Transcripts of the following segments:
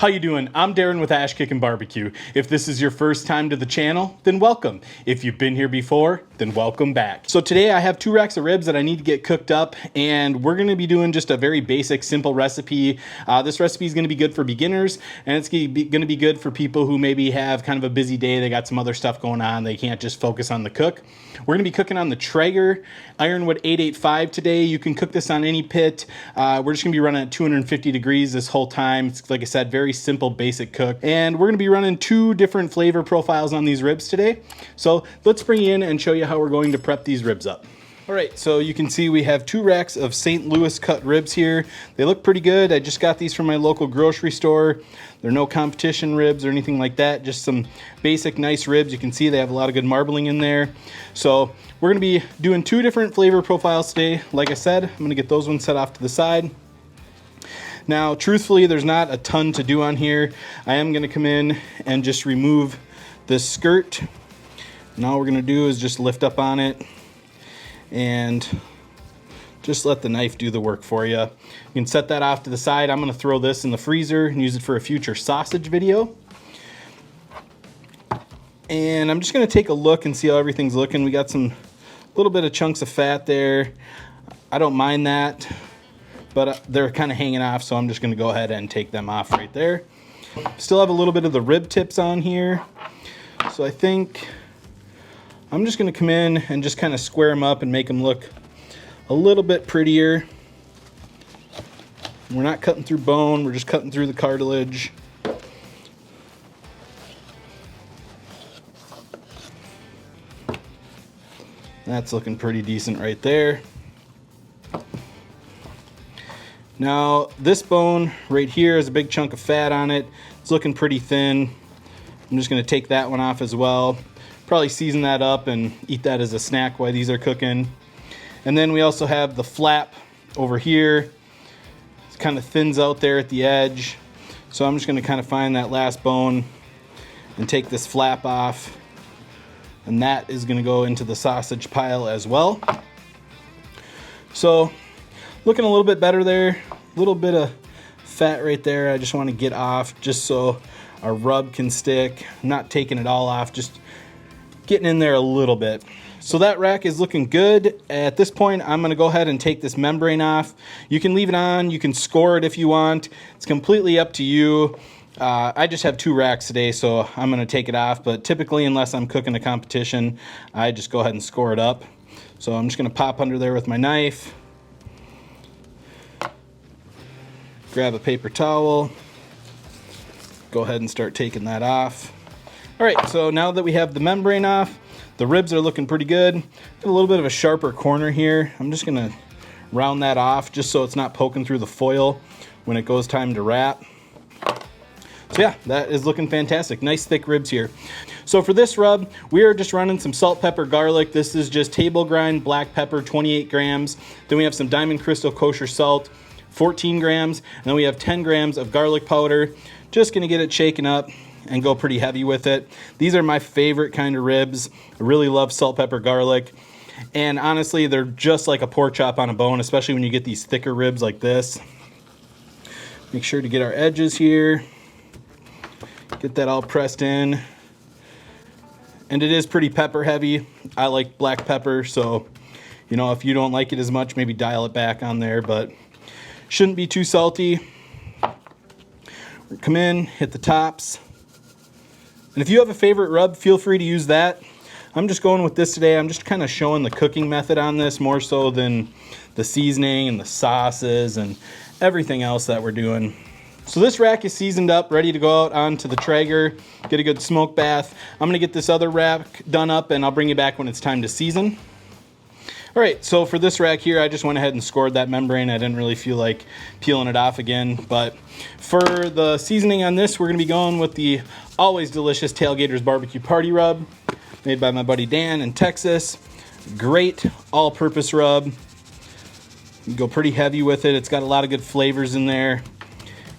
How you doing? I'm Darren with Kickin Barbecue. If this is your first time to the channel, then welcome. If you've been here before, then welcome back. So today I have 2 racks of ribs that I need to get cooked up, and we're gonna be doing just a very basic, simple recipe. This recipe is gonna be good for beginners, and it's gonna be good for people who maybe have kind of a busy day, they got some other stuff going on, they can't just focus on the cook. We're gonna be cooking on the Traeger Ironwood 885 today. You can cook this on any pit. We're just gonna be running at 250 degrees this whole time. It's, like I said, very simple, basic cook. And we're gonna be running 2 different flavor profiles on these ribs today. So let's bring you in and show you how we're going to prep these ribs up. All right, so you can see we have 2 racks of St. Louis cut ribs here. They look pretty good. I just got these from my local grocery store. They're no competition ribs or anything like that, just some basic nice ribs. You can see they have a lot of good marbling in there. So we're gonna be doing 2 different flavor profiles today. Like I said, I'm gonna get those ones set off to the side. Now, truthfully, there's not a ton to do on here. I am gonna come in and just remove this skirt. And all we're gonna do is just lift up on it and just let the knife do the work for you. You can set that off to the side. I'm gonna throw this in the freezer and use it for a future sausage video. And I'm just gonna take a look and see how everything's looking. We got some little bit of chunks of fat there. I don't mind that, but they're kind of hanging off, so I'm just gonna go ahead and take them off right there. Still have a little bit of the rib tips on here. So I think I'm just gonna come in and just kind of square them up and make them look a little bit prettier. We're not cutting through bone, we're just cutting through the cartilage. That's looking pretty decent right there. Now, this bone right here is a big chunk of fat on it. It's looking pretty thin. I'm just gonna take that one off as well. Probably season that up and eat that as a snack while these are cooking. And then we also have the flap over here. It kind of thins out there at the edge. So I'm just gonna kind of find that last bone and take this flap off. And that is gonna go into the sausage pile as well. So looking a little bit better there. A little bit of fat right there. I just wanna get off just so our rub can stick. I'm not taking it all off, just getting in there a little bit. So that rack is looking good. At this point, I'm gonna go ahead and take this membrane off. You can leave it on, you can score it if you want. It's completely up to you. I just have 2 racks today, so I'm gonna take it off, but typically, unless I'm cooking a competition, I just go ahead and score it up. So I'm just gonna pop under there with my knife. Grab a paper towel. Go ahead and start taking that off. All right, so now that we have the membrane off, the ribs are looking pretty good. Got a little bit of a sharper corner here. I'm just gonna round that off just so it's not poking through the foil when it goes time to wrap. So yeah, that is looking fantastic. Nice thick ribs here. So for this rub, we are just running some salt, pepper, garlic. This is just table grind black pepper, 28 grams. Then we have some Diamond Crystal kosher salt, 14 grams. And then we have 10 grams of garlic powder. Just gonna get it shaken up and go pretty heavy with it. These are my favorite kind of ribs. I really love salt, pepper, garlic. And honestly, they're just like a pork chop on a bone, especially when you get these thicker ribs like this. Make sure to get our edges here. Get that all pressed in. And it is pretty pepper heavy. I like black pepper, so you know, if you don't like it as much, maybe dial it back on there, but shouldn't be too salty. Come in, hit the tops. And if you have a favorite rub, feel free to use that. I'm just going with this today. I'm just kind of showing the cooking method on this more so than the seasoning and the sauces and everything else that we're doing. So this rack is seasoned up, ready to go out onto the Traeger, get a good smoke bath. I'm gonna get this other rack done up and I'll bring you back when it's time to season. All right, so for this rack here, I just went ahead and scored that membrane. I didn't really feel like peeling it off again, but for the seasoning on this, we're gonna be going with the always delicious Tailgater's Barbecue Party Rub, made by my buddy Dan in Texas. Great all-purpose rub. You can go pretty heavy with it. It's got a lot of good flavors in there.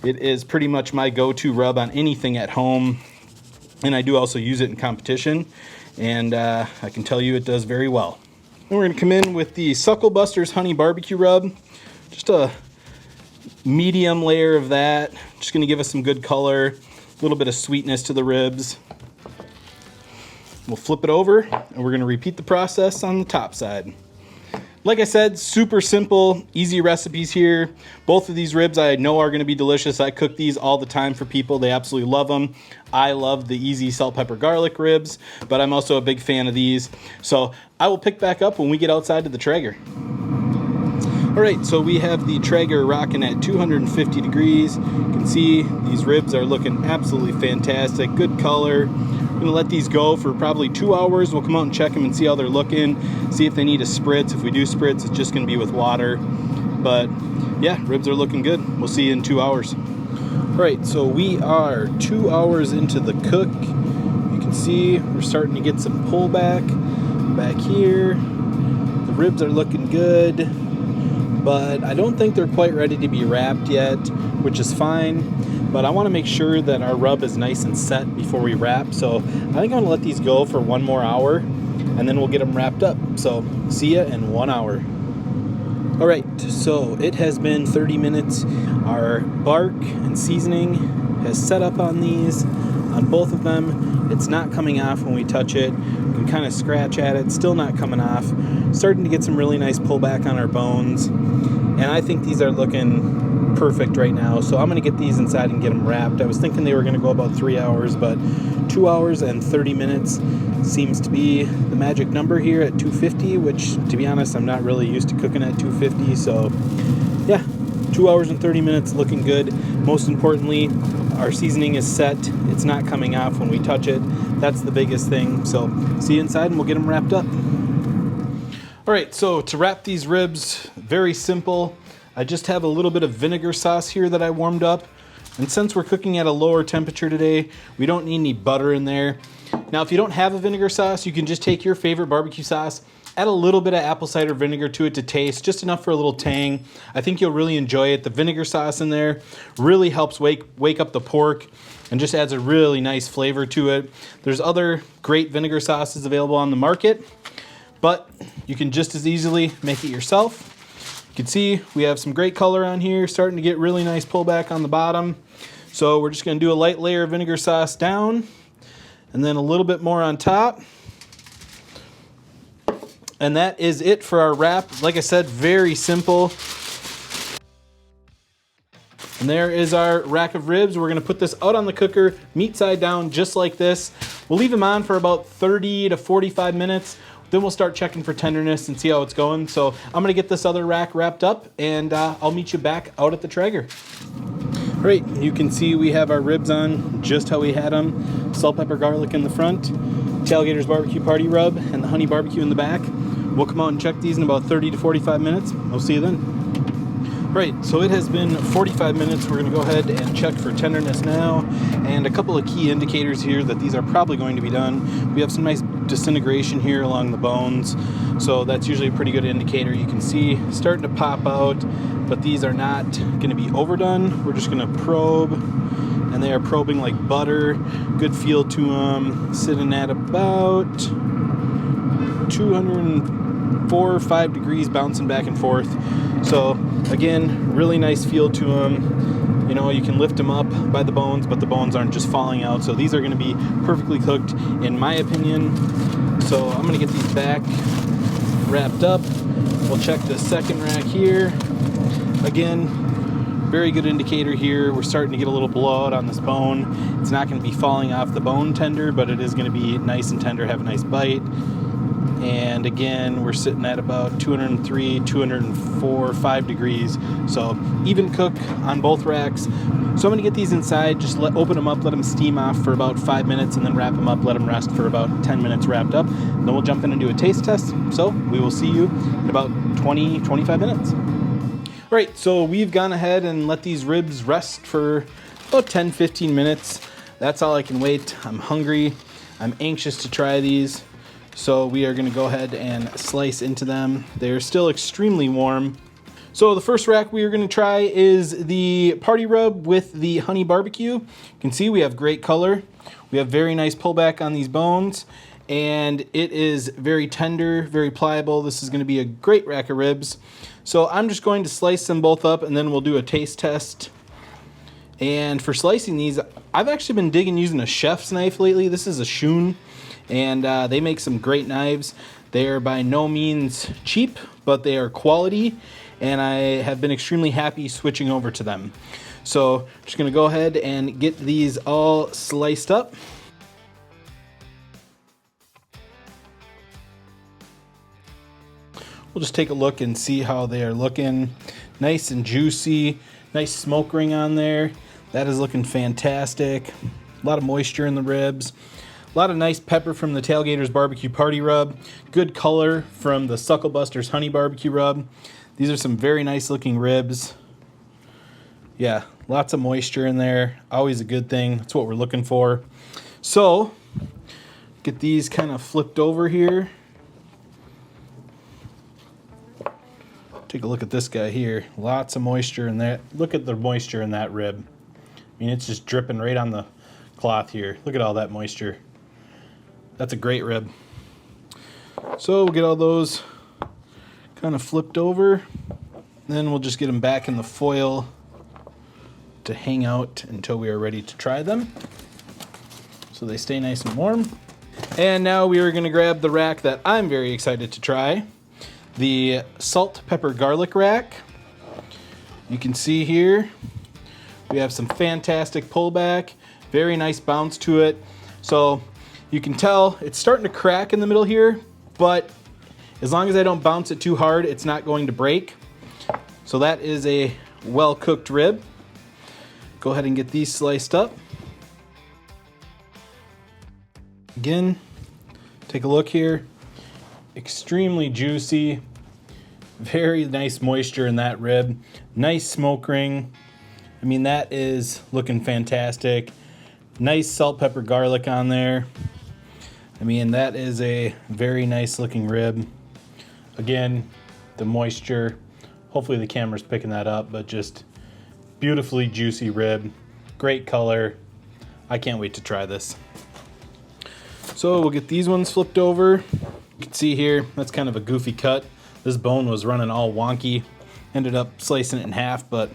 It is pretty much my go-to rub on anything at home, and I do also use it in competition, and I can tell you it does very well. Then we're gonna come in with the Suckle Busters Honey Barbecue Rub. Just a medium layer of that. Just gonna give us some good color, a little bit of sweetness to the ribs. We'll flip it over and we're gonna repeat the process on the top side. Like I said, super simple, easy recipes here. Both of these ribs I know are gonna be delicious. I cook these all the time for people. They absolutely love them. I love the easy salt, pepper, garlic ribs, but I'm also a big fan of these. So I will pick back up when we get outside to the Traeger. All right, so we have the Traeger rocking at 250 degrees. You can see these ribs are looking absolutely fantastic, good color. We're gonna let these go for probably 2 hours. We'll come out and check them and see how they're looking, see if they need a spritz. If we do spritz, it's just gonna be with water. But yeah, ribs are looking good. We'll see you in 2 hours. All right, so we are 2 hours into the cook. You can see we're starting to get some pullback back here. The ribs are looking good, but I don't think they're quite ready to be wrapped yet, which is fine. But I want to make sure that our rub is nice and set before we wrap. So I think I'm gonna let these go for 1 more hour and then we'll get them wrapped up. So see ya in 1 hour. All right, so it has been 30 minutes. Our bark and seasoning has set up on these, on both of them. It's not coming off when we touch it. We can kind of scratch at it, still not coming off. Starting to get some really nice pullback on our bones. And I think these are looking perfect right now. So I'm gonna get these inside and get them wrapped. I was thinking they were gonna go about 3 hours, but 2 hours and 30 minutes seems to be the magic number here at 250, which to be honest, I'm not really used to cooking at 250. So yeah, 2 hours and 30 minutes looking good. Most importantly, our seasoning is set. It's not coming off when we touch it. That's the biggest thing. So see you inside and we'll get them wrapped up. All right, so to wrap these ribs, very simple. I just have a little bit of vinegar sauce here that I warmed up. And since we're cooking at a lower temperature today, we don't need any butter in there. Now, if you don't have a vinegar sauce, you can just take your favorite barbecue sauce, add a little bit of apple cider vinegar to it to taste, just enough for a little tang. I think you'll really enjoy it. The vinegar sauce in there really helps wake up the pork and just adds a really nice flavor to it. There's other great vinegar sauces available on the market, but you can just as easily make it yourself. You can see we have some great color on here, starting to get really nice pullback on the bottom. So we're just gonna do a light layer of vinegar sauce down and then a little bit more on top. And that is it for our wrap. Like I said, very simple. And there is our rack of ribs. We're gonna put this out on the cooker, meat side down, just like this. We'll leave them on for about 30 to 45 minutes. Then we'll start checking for tenderness and see how it's going. So I'm gonna get this other rack wrapped up and I'll meet you back out at the Traeger. All right, you can see we have our ribs on just how we had them. Salt, pepper, garlic in the front, Tailgater's barbecue party rub, and the honey barbecue in the back. We'll come out and check these in about 30 to 45 minutes. We'll see you then. Right, so it has been 45 minutes. We're gonna go ahead and check for tenderness now. And a couple of key indicators here that these are probably going to be done. We have some nice disintegration here along the bones. So that's usually a pretty good indicator. You can see starting to pop out, but these are not gonna be overdone. We're just gonna probe, and they are probing like butter. Good feel to them, sitting at about 204 or 5 degrees, bouncing back and forth. So again, really nice feel to them. You know, you can lift them up by the bones, but the bones aren't just falling out. So these are gonna be perfectly cooked, in my opinion. So I'm gonna get these back wrapped up. We'll check the second rack here. Again, very good indicator here. We're starting to get a little blowout on this bone. It's not gonna be falling off the bone tender, but it is gonna be nice and tender, have a nice bite. And again, we're sitting at about 203, 204, 5 degrees. So even cook on both racks. So I'm gonna get these inside, just open them up, let them steam off for about 5 minutes, and then wrap them up, let them rest for about 10 minutes wrapped up. Then we'll jump in and do a taste test. So we will see you in about 20, 25 minutes. All right, so we've gone ahead and let these ribs rest for about 10, 15 minutes. That's all I can wait. I'm hungry. I'm anxious to try these. So we are gonna go ahead and slice into them. They're still extremely warm. So the first rack we are gonna try is the party rub with the honey barbecue. You can see we have great color. We have very nice pullback on these bones. and it is very tender, very pliable. This is going to be a great rack of ribs. So I'm just going to slice them both up, and then we'll do a taste test. And for slicing these, I've actually been digging using a chef's knife lately. This is a Schoon, and they make some great knives. They are by no means cheap, but they are quality, and I have been extremely happy switching over to them. So I'm just going to go ahead and get these all sliced up. We'll just take a look and see how they are looking. Nice and juicy, nice smoke ring on there. That is looking fantastic. A lot of moisture in the ribs. A lot of nice pepper from the Tailgater's Barbecue Party Rub. Good color from the Sucklebuster's Honey Barbecue Rub. These are some very nice looking ribs. Yeah, lots of moisture in there. Always a good thing. That's what we're looking for. So, get these kind of flipped over here. Take a look at this guy here. Lots of moisture in that. Look at the moisture in that rib. I mean, it's just dripping right on the cloth here. Look at all that moisture. That's a great rib. So we'll get all those kind of flipped over. Then we'll just get them back in the foil to hang out until we are ready to try them. So they stay nice and warm. And now we are going to grab the rack that I'm very excited to try. The salt, pepper, garlic rack. You can see here we have some fantastic pullback, very nice bounce to it. So you can tell it's starting to crack in the middle here, but as long as I don't bounce it too hard, it's not going to break. So that is a well-cooked rib. Go ahead and get these sliced up. Again, take a look here. Extremely juicy, very nice moisture in that rib, nice smoke ring. I mean, that is looking fantastic. Nice salt, pepper, garlic on there. I mean, that is a very nice looking rib. Again, the moisture, hopefully the camera's picking that up, but just beautifully juicy rib, great color. I can't wait to try this. So we'll get these ones flipped over. You can see here, that's kind of a goofy cut. This bone was running all wonky. Ended up slicing it in half, but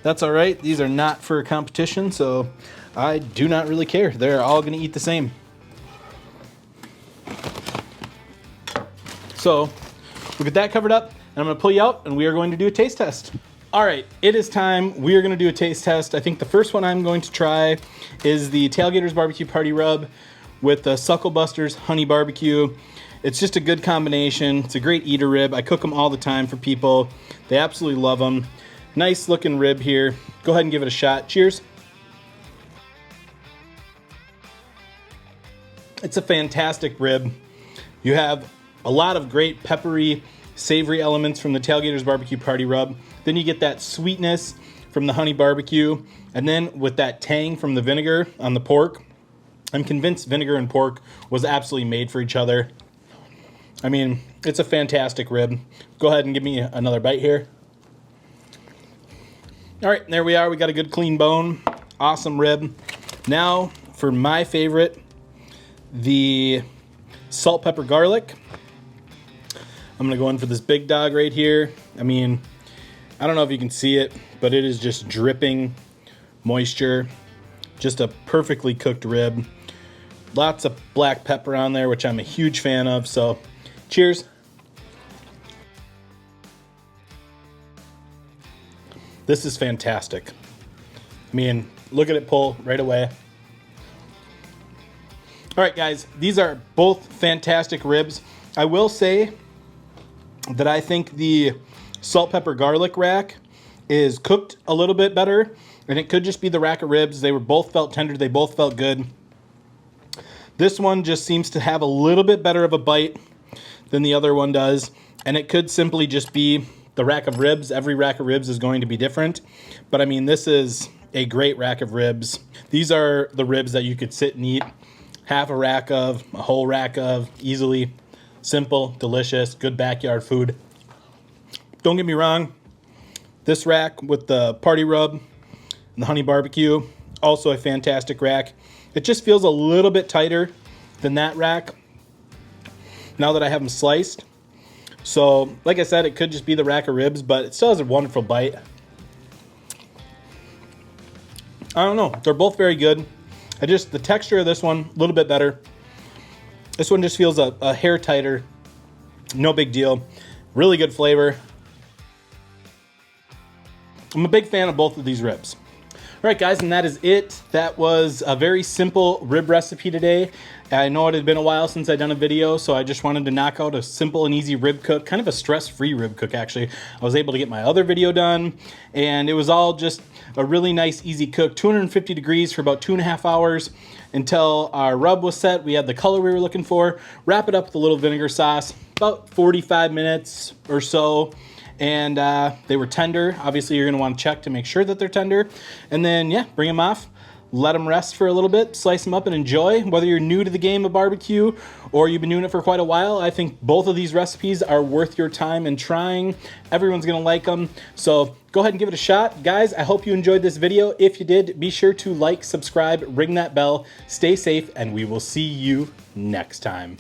that's all right. These are not for a competition, so I do not really care. They're all gonna eat the same. So we'll get that covered up, and I'm gonna pull you out, and we are going to do a taste test. All right, it is time. We are gonna do a taste test. I think the first one I'm going to try is the Tailgater's Barbecue Party Rub with the Sucklebuster's Honey Barbecue. It's just a good combination. It's a great eater rib. I cook them all the time for people. They absolutely love them. Nice looking rib here. Go ahead and give it a shot. Cheers. It's a fantastic rib. You have a lot of great peppery, savory elements from the Tailgater's Barbecue Party Rub. Then you get that sweetness from the honey barbecue. And then with that tang from the vinegar on the pork. I'm convinced vinegar and pork was absolutely made for each other. I mean, it's a fantastic rib. Go ahead and give me another bite here. All right, there we are. We got a good clean bone. Awesome rib. Now for my favorite, the salt, pepper, garlic. I'm gonna go in for this big dog right here. I mean, I don't know if you can see it, but it is just dripping moisture. Just a perfectly cooked rib. Lots of black pepper on there, which I'm a huge fan of, so cheers. This is fantastic. I mean, look at it pull right away. All right, guys, these are both fantastic ribs. I will say that I think the salt, pepper, garlic rack is cooked a little bit better, and it could just be the rack of ribs. They were both felt tender. They both felt good. This one just seems to have a little bit better of a bite than the other one does, and it could simply just be the rack of ribs. Every rack of ribs is going to be different, but I mean, this is a great rack of ribs. These are the ribs that you could sit and eat half a rack of, a whole rack of, easily. Simple, delicious, good backyard food. Don't get me wrong, this rack with the party rub and the honey barbecue, also a fantastic rack. It just feels a little bit tighter than that rack. now that I have them sliced. So, like I said, it could just be the rack of ribs, but it still has a wonderful bite. I don't know. They're both very good. The texture of this one, a little bit better. This one just feels a hair tighter. No big deal. Really good flavor. I'm a big fan of both of these ribs. All right, guys, and that is it. That was a very simple rib recipe today. I know it had been a while since I'd done a video, so I just wanted to knock out a simple and easy rib cook, kind of a stress-free rib cook, actually. I was able to get my other video done, and it was all just a really nice, easy cook. 250 degrees for about 2.5 hours until our rub was set. We had the color we were looking for. Wrap it up with a little vinegar sauce, about 45 minutes or so. And they were tender. Obviously, you're gonna wanna check to make sure that they're tender. And then, yeah, bring them off, let them rest for a little bit, slice them up and enjoy. Whether you're new to the game of barbecue or you've been doing it for quite a while, I think both of these recipes are worth your time and trying. Everyone's gonna like them. So go ahead and give it a shot. Guys, I hope you enjoyed this video. If you did, be sure to like, subscribe, ring that bell, stay safe, and we will see you next time.